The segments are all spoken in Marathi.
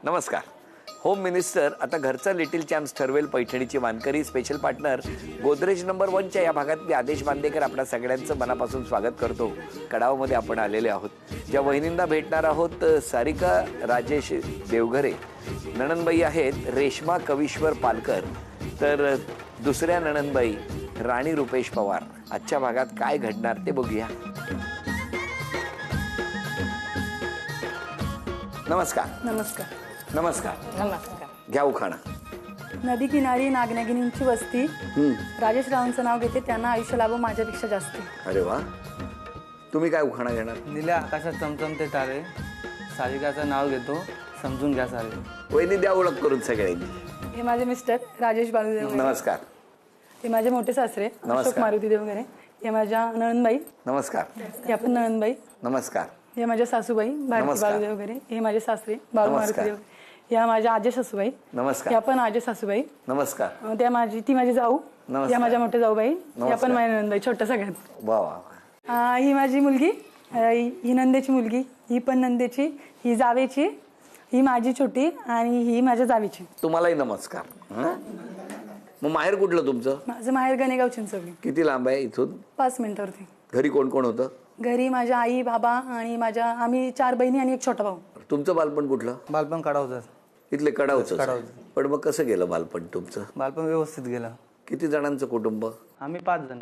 नमस्कार. होम मिनिस्टर आता घरचा लिटिल चॅम्प्स ठरवेल पैठणीची वानकरी स्पेशल पार्टनर गोदरेज नंबर 1च्या या भागातली आदेश बांदेकर आपल्या सगळ्यांचं मनापासून स्वागत करतो. कडावमध्ये आपण आलेले आहोत. ज्या वहिनींना भेटणार आहोत सारिका राजेश देवघरे नणंदबाई आहेत रेश्मा कविश्वर पालकर, तर दुसऱ्या नणंदबाई राणी रुपेश पवार. आजच्या भागात काय घडणार ते बघूया. नमस्कार. नमस्कार. नमस्कार. नमस्कार. घ्या उखाणा. नदी किनारी नागनागिनींची वस्ती, राजेश रावांचं नाव घेते, त्यांना आयुष्य लाभो माझ्यापेक्षा जास्त. अरे वा. तुम्ही काय उखाणा घेणार? निल्या आकाशात चमचमते तारे, सारिकाचं नाव घेतो, समजून घ्या सारे. वहिनी द्या ओळख करून सगळ्यांनी. हे माझे मिस्टर राजेश बालू देवघरे. नमस्कार. हे माझे मोठे सासरे अशोक मारुती देवघरे. हे माझ्या नणंदबाई. नमस्कार. हे आपण नणंदबाई. नमस्कार. हे माझ्या सासूबाई भारती बालू देवघरे. हे माझे सासरे बालू मारुती देवघरे. या माझ्या आजे सासूबाई. नमस्कार. या पण आजे सासूबाई. नमस्कार. ती माझी जाऊ. नमस्कार. या माझ्या मोठे जाऊबाई. या पण माझ्या नणंदबाई छोट्या सगळ्यात. वा वा. ही माझी मुलगी, ही नंदेची मुलगी, ही पण नंदेची, ही जावेची, ही माझी छोटी आणि ही माझ्या जावीची. तुम्हालाही नमस्कार. मग माहेर कुठलं तुमचं? माझं माहेर गणेगाव चिंचवली. किती लांब आहे इथून? 5 मिनिटावरती. घरी कोण कोण होतं? घरी माझ्या आई बाबा आणि आम्ही 4 बहिणी आणि एक छोटा भाऊ. तुमचं बालपण कुठलं? बालपण काढावचं. इथले कडावचं. पण मग कसं गेलं बालपण तुमचं? बालपण व्यवस्थित गेलं. किती जणांचं कुटुंब? आम्ही 5 जण.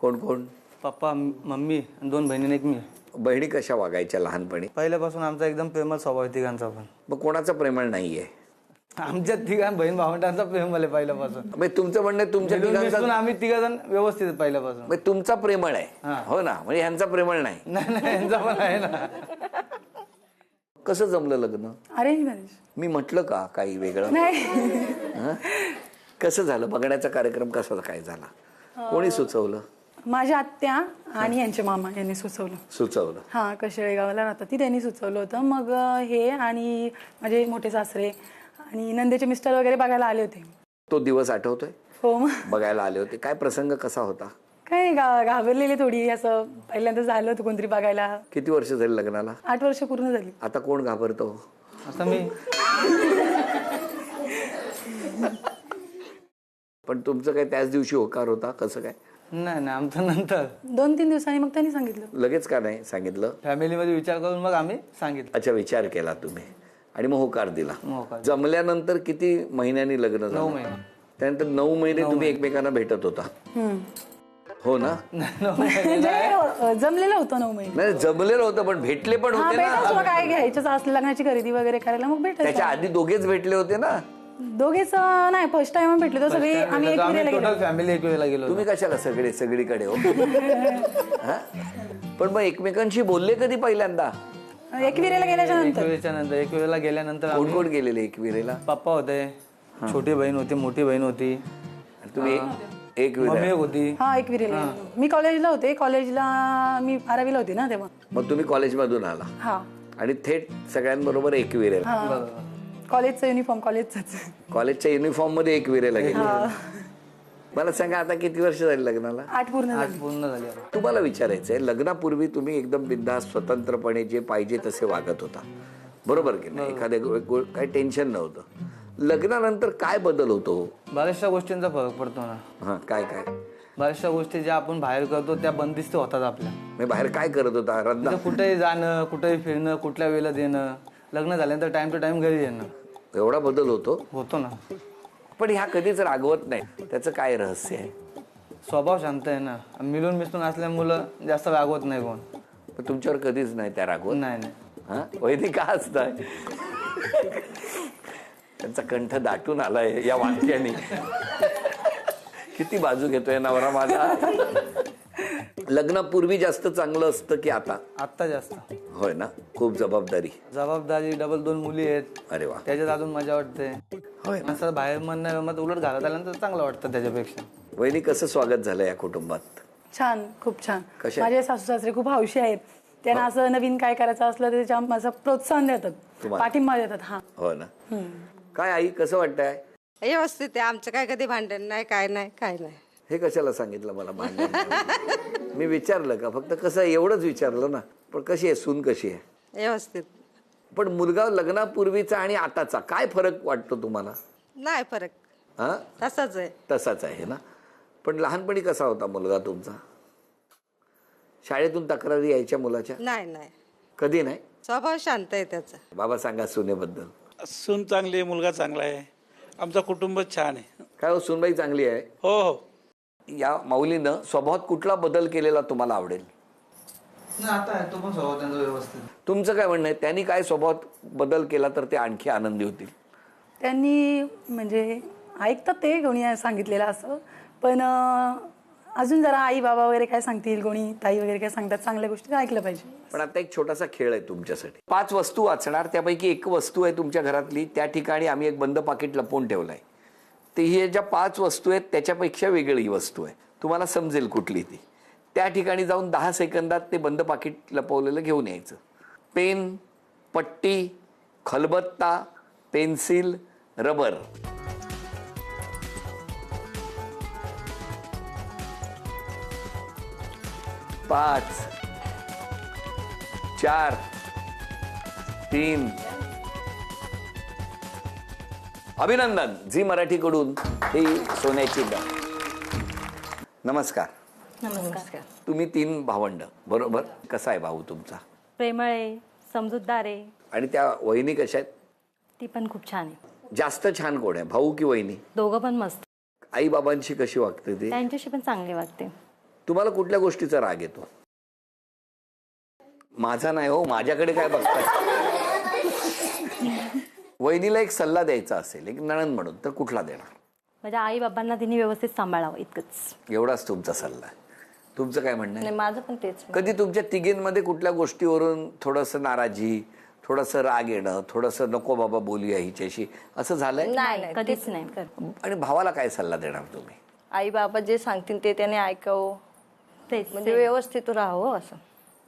कोण कोण? पप्पा, मम्मी आणि 2 बहिणी आणि एक मी. बहिणी कशा वागायच्या लहानपणी? पहिल्यापासून आमचा एकदम प्रेमळ स्वभाव आहे तिघांचा. पण मग कोणाचं प्रेमळ नाहीये? आमच्या तिघां बहीण भावंडांचा प्रेम आहे पहिल्यापासून. मग तुमचं म्हणणं तुमच्या तिघांचा? आम्ही 3 जण व्यवस्थित पहिल्यापासून. मग तुमचा प्रेमळ आहे हो ना, म्हणजे ह्यांचा प्रेमळ नाही. नाही यांचा पण आहे ना. कसं जमलं लग्न? Arrange marriage. मी म्हटलं का काही वेगळं? नाही. कसं झालं? बघण्याचा कार्यक्रम कसा काय झाला? कोणी सुचवलं? माझ्या आत्या आणि यांचे मामा यांनी सुचवलं. हा, कशेळेगावला राहतात ती, त्यांनी सुचवलं होतं. मग हे आणि माझे मोठे सासरे आणि नंदेचे मिस्टर वगैरे बघायला आले होते. तो दिवस आठवतोय? हो. बघायला आले होते. काय प्रसंग कसा होता? काय घाबरलेले थोडी, असं पहिल्यांदा झालं होतं कोणतरी बघायला. किती वर्ष झाली लग्नाला? 8 वर्ष पूर्ण झाली. आता कोण घाबरतो? आता मी. पण तुमचं काय त्याच दिवशी होकार होता? कसं काय? नाही आमचं नंतर 2-3 दिवसांनी मग त्यांनी सांगितलं. लगेच का नाही सांगितलं? फॅमिलीमध्ये विचार करून मग आम्ही सांगितलं. अच्छा, विचार केला तुम्ही आणि मग होकार दिला. होकार. जमल्यानंतर किती महिन्यांनी लग्न झालं? 9 महिने. त्यानंतर 9 महिने तुम्ही एकमेकांना भेटत होता हो ना? जमलेलं होतं 9 महिने. नाही, जमलेलं होतं पण भेटले पण होते ना. भेटायचं काय घ्यायचं असलं लग्नाची खरेदी वगैरे करायला मग भेटायचं. त्याच्या आधी दोघेच भेटले होते ना? दोघेच नाही, फर्स्ट टाइम भेटले तर सगळे आम्ही एक वेळेला गेलो. फॅमिली एक वेळेला गेलो. तुम्ही कशाला सगळीकडे हो? पण मग एकमेकांशी बोलले कधी पहिल्यांदा? एकविरेला गेल्याच्या नंतर. एक वेळेला गेल्यानंतर कोण कोण गेलेले एकविरेला? पप्पा होते, छोटी बहीण होती, मोठी बहीण होती. तुम्ही मम्मी होती. हा, एकविरेला. मी कॉलेजला होते. कॉलेजला मी 12वीला होती ना तेव्हा. मग तुम्ही कॉलेजमधून आला हा, आणि थेट सगळ्यांबरोबर एकविरेला? कॉलेजचा युनिफॉर्म कॉलेजचाच. कॉलेजच्या युनिफॉर्म मध्ये एकविरेला गेले. मला सांगा, आता किती वर्ष झाली लग्नाला? 8 पूर्ण झाली. तुम्हाला विचारायचंय, लग्नापूर्वी तुम्ही एकदम बिनधास्त स्वतंत्रपणे जे पाहिजे तसे वागत होता, बरोबर की नाही? एखाद्या काही टेन्शन नव्हतं. लग्नानंतर काय बदल होतो? बऱ्याचशा गोष्टींचा फरक पडतो ना. हा, काय काय? बऱ्याचशा गोष्टी ज्या आपण बाहेर करतो त्या बंदिस्त होतात आपल्या. मी बाहेर काय करत होता? रद्दा? कुठेही जाणं, कुठेही फिरणं, कुठल्या वेळेला देणं, लग्न झाल्यानंतर टाइम टू टाइम घरी येणं. एवढा बदल होतो ना. पण ह्या कधीच रागवत नाही, त्याचं काय रहस्य आहे? स्वभाव शांत आहे ना, मिळून मिसळून असल्यामुळं जास्त रागवत नाही कोण. पण तुमच्यावर कधीच नाही त्या रागवत? नाही. हा, वैदिक का असताय? त्यांचा कंठ दाटून आलाय या वाक्याने. किती बाजू घेतोय नवरा माझा. लग्नापूर्वी जास्त चांगलं असतं की आता? आत्ता जास्त. होय ना? खूप जबाबदारी डबल 2 मुली आहेत. अरे वा. त्याच्यात अजून मजा वाटते. होय. असं बाहेर म्हणणं उलट घालत आल्यानंतर चांगलं वाटतं त्याच्यापेक्षा. वहिनी, कसं स्वागत झालं या कुटुंबात? छान, खूप छान. कशा? माझे सासू सासरे खूप हौशी आहेत. त्यांना असं नवीन काय करायचं असलं तर त्याच्या माझं प्रोत्साहन देतात, पाठिंबा देतात. हा, हो ना? काय आई, कसं वाटतंय? व्यवस्थित आहे. आमचं काय कधी भांडण नाही, काय नाही. हे कशाला सांगितलं मला भांडण? मी विचारलं का? फक्त कसं एवढंच विचारलं ना. पण कशी आहे सून? कशी आहे? व्यवस्थित. पण मुलगा लग्नापूर्वीचा आणि आताचा काय फरक वाटतो तुम्हाला? नाही फरक, हा, तसाच आहे. तसाच आहे ना. पण लहानपणी कसा होता मुलगा तुमचा? शाळेतून तक्रारी यायच्या मुलाच्या? नाही नाही, कधी नाही. स्वभाव शांत आहे त्याचा. बाबा सांगा सुनेबद्दल. सून चांगली आहे, मुलगा चांगला आहे, आमचा कुटुंब छान आहे. काय हो, सुनबाई चांगली आहे? हो हो. या माऊलीनं स्वभावात कुठला बदल केलेला तुम्हाला आवडेल? आता आहे तो पण स्वभाव त्यांचा व्यवस्थित. तुमचं काय म्हणणं आहे, त्यांनी काय स्वभावात बदल केला तर ते आणखी आनंदी होतील? त्यांनी म्हणजे ऐकतात ते कोणी सांगितलेलं असं, पण अजून जरा आई बाबा वगैरे काय सांगतील, कोणी ताई वगैरे काय सांगतात चांगल्या गोष्टी ऐकलं पाहिजे. पण आता एक छोटासा खेळ आहे तुमच्यासाठी. 5 वस्तू वाचणार, त्यापैकी एक वस्तू आहे तुमच्या घरातली, त्या ठिकाणी आम्ही एक बंद पाकिट लपवून ठेवलंय. ते ही ज्या 5 वस्तू आहेत त्याच्यापेक्षा वेगळी वस्तू आहे, तुम्हाला समजेल कुठली ती. त्या ठिकाणी जाऊन 10 सेकंदात ते बंद पाकिट लपवलेलं घेऊन यायचं. पेन, पट्टी, खलबत्ता, पेन्सिल, रबर. पाच, 4, 3. अभिनंदन. झी मराठीकडून ही सोन्याची गाठ. नमस्कार. नमस्कार. तुम्ही 3 भावंड बरोबर. कसा आहे भाऊ तुमचा? प्रेमळ आहे, समजूतदार आहे. आणि त्या वहिनी कशा आहेत? ती पण खूप छान आहे. जास्त छान कोण आहे, भाऊ की वहिनी? दोघं पण मस्त. आई बाबांशी कशी वागते ते? त्यांच्याशी पण चांगली वागते. तुम्हाला कुठल्या गोष्टीचा राग येतो? माझा नाही हो, माझ्याकडे काय बघताय? वहिनीला एक सल्ला द्यायचा असेल एक नणंद म्हणून तर कुठला देणार? माझ्या आई बाबांना तिने व्यवस्थित सांभाळावं इतकंच. एवढाच तुमचा सल्ला आहे. तुमचं काय म्हणणं आहे? नाही, माझं पण तेच. कधी तुमच्या तिघींमध्ये कुठल्या गोष्टीवरून थोडंसं नाराजी, थोडंसं राग येणं, थोडंसं नको बाबा बोलूया हिच्याशी, असं झालंय? नाही, कधीच नाही. आणि भावाला काय सल्ला देणार तुम्ही? आई बाबा जे सांगतील ते त्याने ऐकावं, तेच म्हणजे व्यवस्थित राहावं असं.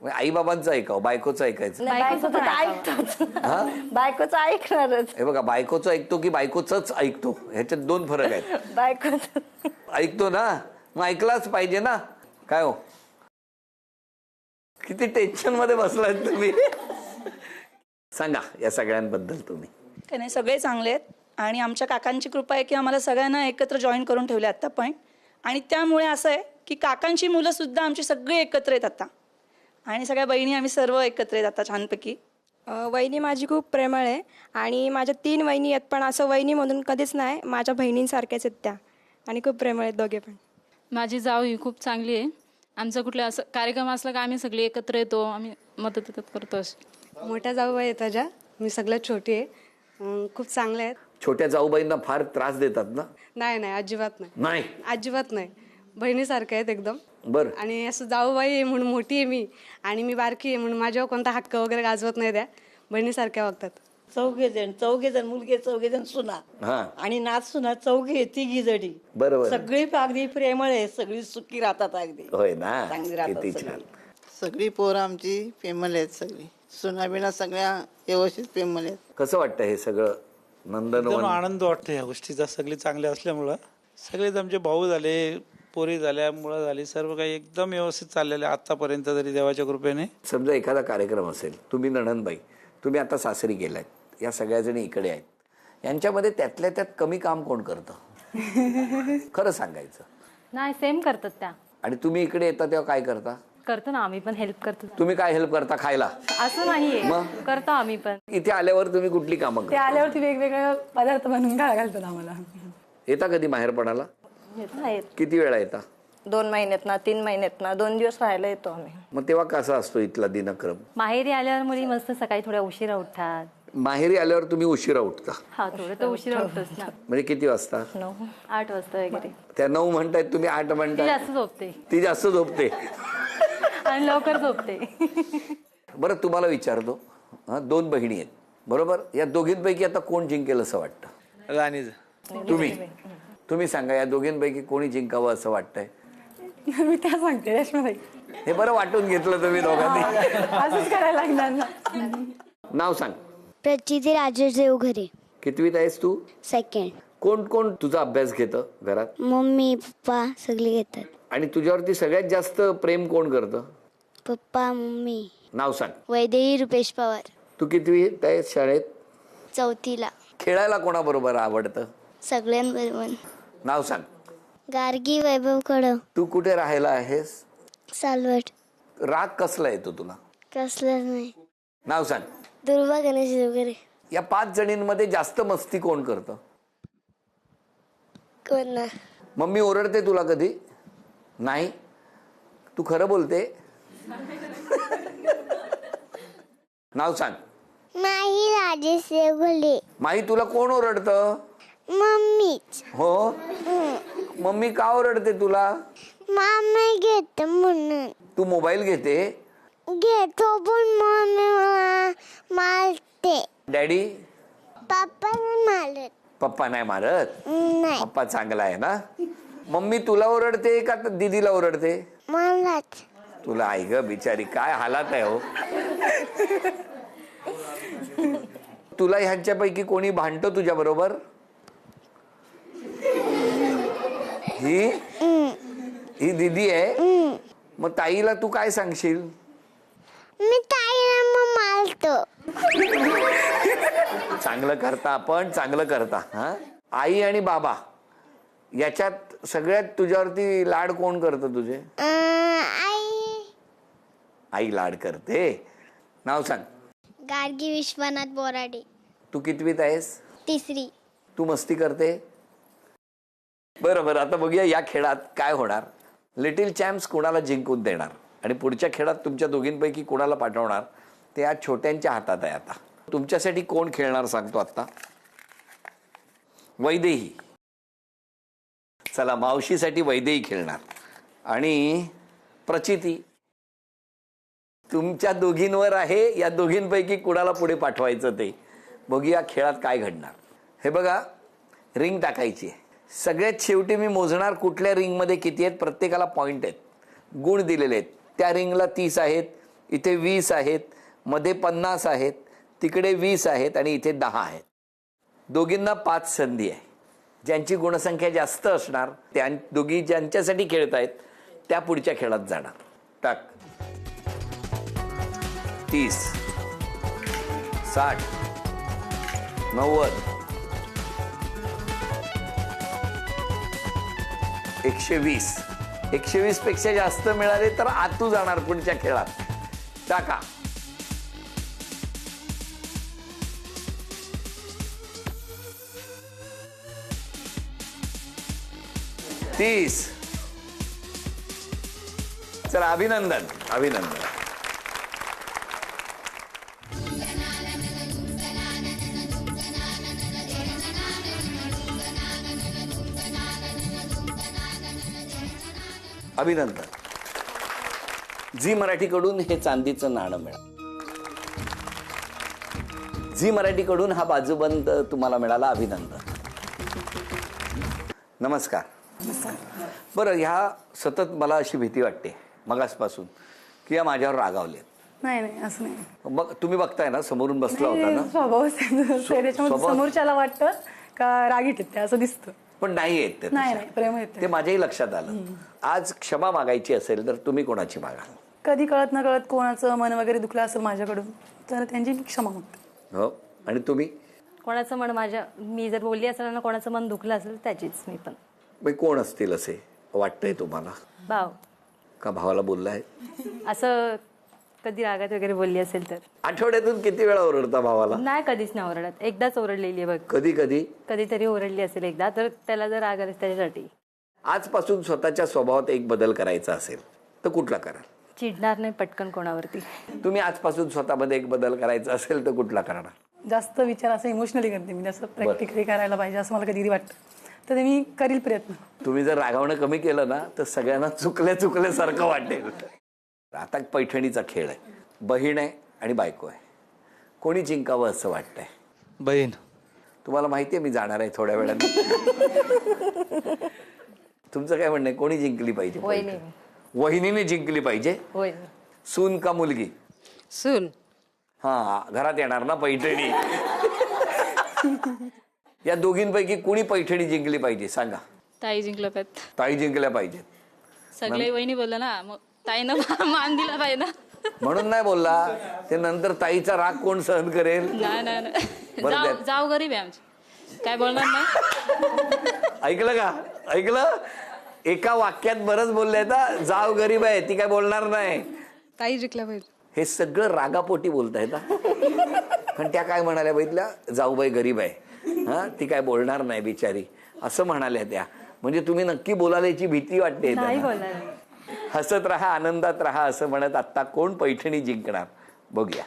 आई बाबांचं ऐकावं, बायकोचं ऐकायचं? बायकोचं तर ऐकतोच, बायकोचं ऐकणारच. हे बघा, बायकोचं ऐकतो की बायकोचंच ऐकतो, ह्याच्यात 2 फरक आहेत. बायकोचं ऐकतो ना, मग ऐकलाच पाहिजे ना. काय हो, किती टेन्शन मध्ये बसलात तुम्ही? सांगा या सगळ्यांबद्दल तुम्ही. काय नाही, सगळे चांगले आहेत आणि आमच्या काकांची कृपा आहे की आम्हाला सगळ्यांना एकत्र जॉईन करून ठेवले आत्ता पण. आणि त्यामुळे असं आहे की काकांची मुलं सुद्धा आमची सगळी एकत्र आहेत आता, आणि सगळ्या बहिणी आम्ही सर्व एकत्र आहेत आता छानपैकी. वहिनी माझी खूप प्रेमळ आहे आणि माझ्या 3 वहिनी आहेत, पण असं वहिनी म्हणून कधीच नाही, माझ्या बहिणींसारख्याच आहेत त्या, आणि खूप प्रेमळ आहेत दोघे पण. माझी जाऊ ही खूप चांगली आहे. आमचा कुठला असं कार्यक्रम असला का आम्ही सगळे एकत्र येतो, आम्ही मदत करतो. मोठ्या जाऊबाई आहेत माझ्या, मी सगळ्यात छोटी आहे, खूप चांगल्या आहेत. छोट्या जाऊबाईंना फार त्रास देतात ना? नाही नाही, अजिबात नाही. नाही, अजिबात नाही, बहिणीसारख्या आहेत एकदम. बर. आणि असं जाऊबाई आहे म्हणून मोठी आहे मी, आणि मी बारकी आहे म्हणून माझ्यावर कोणता हक्क वगैरे गाजवत नाही, त्या बहिणीसारख्या वागतात. चौघे जण मुलगे 4 जण सुना, हा, आणि नाच सुना 4 तिघी जडी, बरोबर. सगळी अगदी प्रेमळ आहे, सगळी सुखी राहतात अगदी. होय ना, चांगली राहतात किती सगळी. छान. सगळी पोरं आमची प्रेमळ आहेत, सगळी सुनाबिना सगळ्या व्यवस्थित प्रेमळ आहेत. कसं वाटतं हे सगळं एकदम नंदनवन? आनंद वाटतो या गोष्टीचा. सगळे चांगले असल्यामुळं, सगळेच आमचे भाऊ झाले, पोरी झाल्या, मुलं झाली, सर्व काही एकदम व्यवस्थित चाललेलं आहे आतापर्यंत तरी देवाच्या कृपेने. समजा एखादा कार्यक्रम असेल, तुम्ही नणंदबाई, तुम्ही आता सासरी गेलात, या सगळ्या जणी इकडे आहेत, यांच्यामध्ये त्यातल्या त्यात कमी काम कोण करतं? खरं सांगायचं. नाही, सेम करतात त्या. आणि तुम्ही इकडे येता तेव्हा काय करता? करतो ना आम्ही पण, हेल्प करतो. तुम्ही काय हेल्प करता खायला? असं नाहीये, मग? करतो आम्ही पण. इथे आल्यावर तुम्ही कुठली कामं ते करता? आल्यावरती वेगवेगळे पदार्थ बनवून घालतात आम्हाला. येता कधी माहेरपणाला? आहेत किती वेळा येता? 2 महिन्यात ना 3 महिन्यात ना 2 दिवस राहायला येतो आम्ही. मग तेव्हा कसा असतो इथला दिनक्रम? माहेरी आल्यावर मुली मस्त सकाळी थोड्या उशिरा उठतात. माहेरी आल्यावर तुम्ही उशिरा उठता? हा, थोडं तर उशिरा उठतोच ना. म्हणजे किती वाजता? 8 वाजता वगैरे. त्या 9 म्हणतायत, तुम्ही 8 ती म्हणताय. जास्त झोपते ती जास्त झोपते आणि लवकर झोपते. बरं, तुम्हाला विचारतो, 2 बहिणी आहेत बरोबर, या दोघींपैकी आता कोण जिंकेल असं वाटतं? राणीच. तुम्ही सांगा, या दोघींपैकी कोणी जिंकावं असं वाटतंय? मी त्या सांगते रेश्माबाई. हे बरं वाटून घेतलं तुम्ही दोघांनी. असंच करायला लागणार ना. नाव सांग. प्रचिती राजेश देवघरे. कितवीत आहेस तू? 2nd. कोण कोण तुझा अभ्यास घेतं घरात? मम्मी पप्पा सगळे घेतात. आणि तुझ्यावरती सगळ्यात जास्त प्रेम कोण करतं? Papa mummy. नाव सांग. वैदेही रुपेश पवार. तू कितवीत आहे शाळेत? 4थीला. खेळायला कोणाबरोबर आवडतं? सगळ्यांबरोबर. नाव सांग. गार्गी वैभव कडव. तू कुठे राहायला आहेस? सालवट. राग कसला येतो तुला? कसलंच नाही. नाव सांग. दुर्वा गणेश देवघरे. या 5 जणींमध्ये जास्त मस्ती कोण करतं? कोण ना. मम्मी ओरडते तुला कधी? नाही. तू खरं बोलते? नाव सांग. माही राजेश देवघरे. माही तुला कोण ओरडतं? मम्मीच. हो. मम्मी का ओरडते तुला? मामा घेत म्हणून. तू मोबाईल घेते? घेतो पण मम्मी मला मारते. डॅडी? पप्पा नाही मारत. पप्पा नाही मारत? नाही. पप्पा चांगला आहे ना? मम्मी तुला ओरडते का दीदीला ओरडते? मलाच. तुला आई ग बिचारी, काय हालात आहे हो. तुला ह्यांच्यापैकी कोणी भांडतो तुझ्या बरोबर? ही दीदी आहे. मग ताईला तू काय सांगशील? मी ताईला मग मारतो. चांगलं करता आपण, चांगलं करता. हा, आई आणि बाबा याच्यात सगळ्यात तुझ्यावरती लाड कोण करतं तुझे? आई. आई लाड करते. नाव सांग. गार्गी विश्वनाथ बोराडे. तू कितवीत आहेस? 3री. तू मस्ती करते? बरं, आता बघूया या खेळात काय होणार. लिटिल चॅम्प्स कोणाला जिंकून देणार आणि पुढच्या खेळात तुमच्या दोघींपैकी कोणाला पाठवणार ते या छोट्यांच्या हातात आहे. आता तुमच्यासाठी कोण खेळणार सांगतो आता. वैदेही. चला, मावशीसाठी वैदेही खेळणार. आणि प्रचिती. तुमच्या दोघींवर आहे या दोघींपैकी कुणाला पुढे पाठवायचं ते. बघूया खेळात काय घडणार. हे बघा, रिंग टाकायची आहे. सगळ्यात शेवटी मी मोजणार कुठल्या रिंगमध्ये किती आहेत. प्रत्येकाला पॉइंट आहेत, गुण दिलेले आहेत. त्या रिंगला 30 आहेत, इथे 20 आहेत, मध्ये 50 आहेत, तिकडे 20 आहेत आणि इथे 10 आहेत. दोघींना 5 संधी आहे. ज्यांची गुणसंख्या जास्त असणार त्या दोघी ज्यांच्यासाठी खेळतायत त्या पुढच्या खेळात जाणार. टाक. 30, 60, 90, 120. 120 पेक्षा जास्त मिळाले तर आतू जाणार पुढच्या खेळात. टाका. 30. चला, अभिनंदन. अभिनंदन. झी मराठीकडून हे चांदीचं नाणं मिळालं. झी मराठीकडून हा बाजूबंद तुम्हाला मिळाला. अभिनंदन. नमस्कार. बरं, ह्या सतत मला अशी भीती वाटते मगासपासून की या माझ्यावर रागावलेत. नाही असं नाही. बघ, तुम्ही बघताय ना, समोरून बसला होता ना. स्वभावच त्याच्यामध्ये समोरच्याला वाटतं का रागीट येते असं दिसतं, पण नाही येत. नाही प्रेम येते. ते माझ्याही लक्षात आलं. आज क्षमा मागायची असेल तर तुम्ही कोणाची मागाल? कधी कळत न कळत कोणाचं मन वगैरे दुखलं असेल माझ्याकडून तर त्यांची मी क्षमा मागते. हो. आणि तुम्ही? कोणाचं मन मी जर बोलली असेल ना, कोणाचं मन दुखलं असेल त्याचीच मी पण. कोण असतील असे वाटतंय तुम्हाला? भाव. का भावाला बोललाय? असं कधी रागात वगैरे बोलली असेल तर. आठवड्यातून किती वेळा ओरडता भावाला? नाही, कधीच नाही ओरडत. एकदाच ओरडलेली आहे बघ. कधीतरी ओरडली असेल एकदा, तर त्याला जर राग आला त्याच्यासाठी. आजपासून स्वतःच्या स्वभावात एक बदल करायचा असेल तर कुठला कराल? चिडणार नाही पटकन कोणावरती. तुम्ही आजपासून स्वतःमध्ये एक बदल करायचा असेल तर कुठला करणार? जास्त विचार असं इमोशनली करते मी, जास्त प्रॅक्टिकली करायला पाहिजे असं मला कधी वाटतं, तर ते मी करील प्रयत्न. तुम्ही जर रागावणं कमी केलं ना तर सगळ्यांना चुकल्यासारखं वाटेल. आता पैठणीचा खेळ आहे. बहीण आहे आणि बायको आहे. कोणी जिंकावं असं वाटतंय? बहीण. तुम्हाला माहिती आहे मी जाणार आहे थोड्या वेळाने. तुमचं काय म्हणणं आहे? कोणी जिंकली पाहिजे? वहिनीने जिंकली पाहिजे. सून का मुलगी? सून. हा, घरात येणार ना पैठणी. या दोघींपैकी कोणी पैठणी जिंकली पाहिजे सांगा? ताई जिंकलं पाहिजे. ताई जिंकल्या पाहिजेत. सगळे वहिनी बोलला ना, मग ताईनं मान दिला पाहिजे ना. म्हणून नाही बोलला. ते नंतर ताईचा राग कोण सहन करेल? नाही बरं द्या. जाऊ गरीब आहे आमची, काय बोलणार नाही. ऐकलं का? ऐकलं? एका वाक्यात बरंच बोलले ना. जाव गरीब आहे, ती काय बोलणार नाही. ताई जिंकल्या पाहिजे. हे सगळं रागापोटी बोलतायत. पण त्या काय म्हणाल्या बघितल्या? जाऊबाई गरीब आहे, हा ती काय बोलणार नाही बिचारी, असं म्हणाल्या त्या. म्हणजे तुम्ही नक्की बोलायची भीती वाटते. नाही बोलणार. हसत राहा, आनंदात राहा असं म्हणत आता कोण पैठणी जिंकणार बघूया.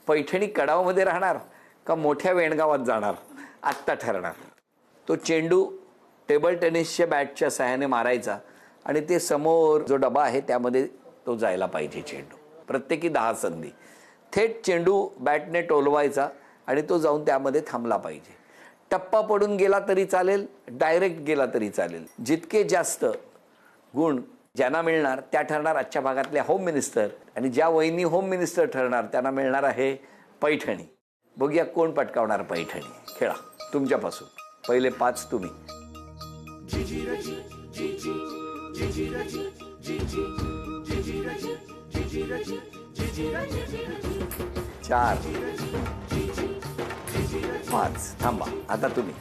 पैठणी कडावामध्ये राहणार का मोठ्या वेणगावात जाणार आत्ता ठरणार. तो चेंडू टेबल टेनिसच्या बॅटच्या सहाय्याने मारायचा आणि ते समोर जो डबा आहे त्यामध्ये तो जायला पाहिजे. चेंडू प्रत्येकी 10 संधी. थेट चेंडू बॅटने टोलवायचा आणि तो जाऊन त्यामध्ये थांबला पाहिजे. टप्पा पडून गेला तरी चालेल, डायरेक्ट गेला तरी चालेल. जितके जास्त गुण ज्यांना मिळणार त्या ठरणार आजच्या भागातल्या होम मिनिस्टर, आणि ज्या वहिनी होम मिनिस्टर ठरणार त्यांना मिळणार आहे पैठणी. बघूया कोण पटकावणार पैठणी. खेळा तुमच्यापासून. पहिले 5 तुम्ही. 4 5 थांबा. आता तुम्ही.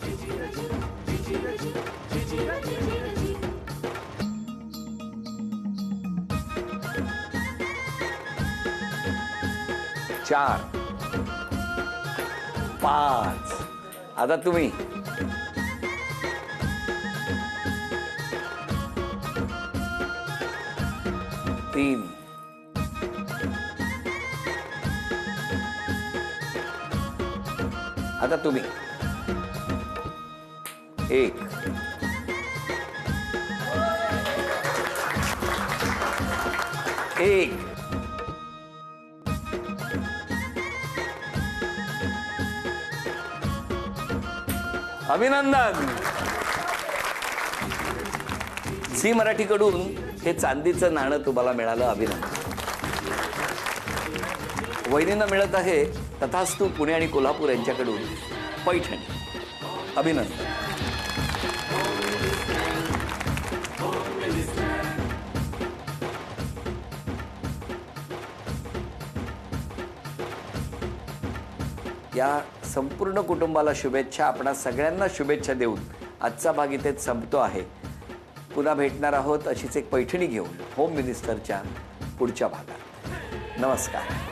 4 5 आता तुम्ही. 3 आता तुम्ही. 1 1 अभिनंदन. झी मराठीकडून हे चांदीचं नाणं तुम्हाला मिळालं. अभिनंदन. वहिनींना मिळत आहे तथास्तु पुणे आणि कोल्हापूर यांच्याकडून पैठणी. अभिनंदन. या संपूर्ण कुटुंबाला शुभेच्छा. आपणा सगळ्यांना शुभेच्छा देऊन आजचा भाग इथेच संपतो आहे. पुन्हा भेटणार आहोत अशीच एक पैठणी घेऊन होम मिनिस्टरच्या पुढच्या भागात. नमस्कार.